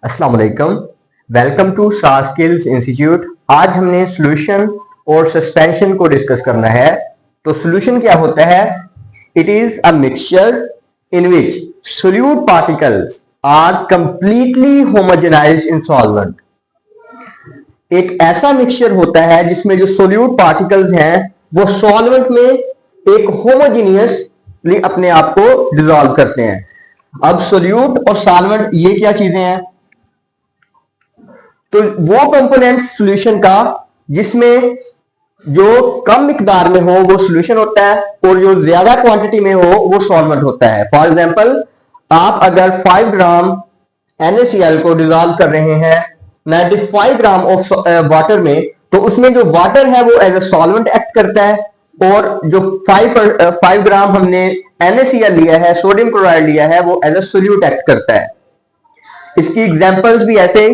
अस्सलाम वालेकुम, welcome to Star Skills Institute. आज हमने सॉल्यूशन और सस्पेंशन को डिस्कस करना है। तो सॉल्यूशन क्या होता है? It is a mixture in which solute particles are completely homogenized in solvent. एक ऐसा मिक्सचर होता है जिसमें जो सोल्यूट पार्टिकल्स हैं वो सॉल्वेंट में एक होमोजीनियसली अपने आप को डिसॉल्व करते हैं। अब सोल्यूट और सॉल्वेंट ये क्या चीजें हैं? तो वो कंपोनेंट सॉल्यूशन का जिसमें जो कम मिकदार में हो वो सॉल्यूशन होता है और जो ज्यादा क्वांटिटी में हो वो सॉल्वेंट होता है। फॉर एग्जांपल, आप अगर 5 ग्राम NaCl को डिसॉल्व कर रहे हैं 95 ग्राम ऑफ वाटर में, तो उसमें जो वाटर है वो एज ए सॉल्वेंट एक्ट करता है, और जो 5 ग्राम हमने NaCl लिया है, सोडियम क्लोराइड लिया है, वो एज ए सोल्यूट एक्ट करता है। इसकी एग्जांपल्स भी ऐसे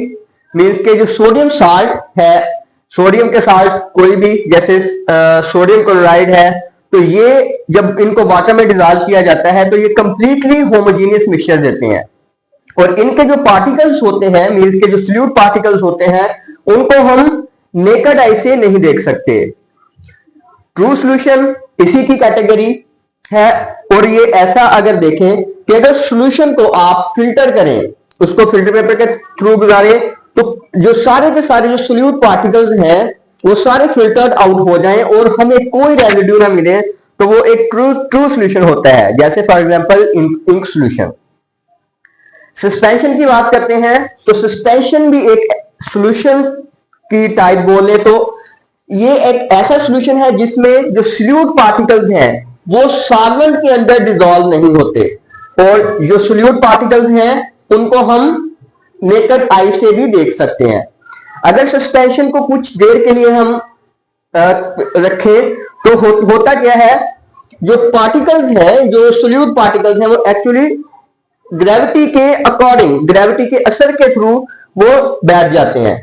मींस के जो सोडियम साल्ट है, सोडियम के साल्ट कोई भी, जैसे सोडियम क्लोराइड है, तो ये जब इनको वाटर में डिसॉल्व किया जाता है तो ये कंप्लीटली होमोजेनियस मिक्सचर देते हैं। और इनके जो पार्टिकल्स होते हैं, मींस के जो सोल्यूट पार्टिकल्स होते हैं, उनको हम नेकेड आई से नहीं देख सकते। ट्रू सॉल्यूशन इसी की कैटेगरी है। और ये ऐसा अगर देखें कि अगर सॉल्यूशन को आप फिल्टर करें, उसको फिल्टर पेपर के थ्रू गुजारें, तो जो सारे के सारे जो सोल्यूट पार्टिकल्स हैं वो सारे फिल्टर्ड आउट हो जाएं और हमें कोई रेजिड्यू ना मिले, तो वो एक ट्रू सॉल्यूशन होता है। जैसे for example ink solution. Suspension की बात करते हैं तो सस्पेंशन भी एक सॉल्यूशन की टाइप बोले तो ये एक ऐसा सॉल्यूशन है जिसमें जो सोल्यूट पार्टिकल्स हैं वो सॉल्वेंट के अंदर डिसॉल्व नहीं होते, और जो सोल्यूट पार्टिकल्स हैं उनको हम नेकेड आई से भी देख सकते हैं। अगर सस्पेंशन को कुछ देर के लिए हम रखें तो होता क्या है, जो पार्टिकल्स हैं, जो सोल्यूट पार्टिकल्स हैं, वो एक्चुअली ग्रेविटी के अकॉर्डिंग, ग्रेविटी के असर के थ्रू वो बैठ जाते हैं।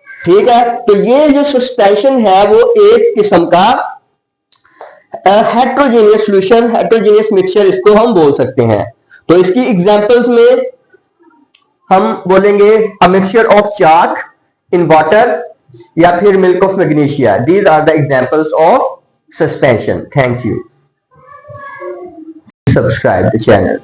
ठीक है, तो ये जो सस्पेंशन है वो एक किस्म का हेट्रोजेनियस सॉल्यूशन, हेट्रोजेनियस मिक्सचर इसको हम बोल सकते हैं। तो इसकी एग्जांपल्स में हम बोलेंगे a mixture of chalk in water या फिर milk of magnesia. These are the examples of suspension. Thank you. Subscribe the channel.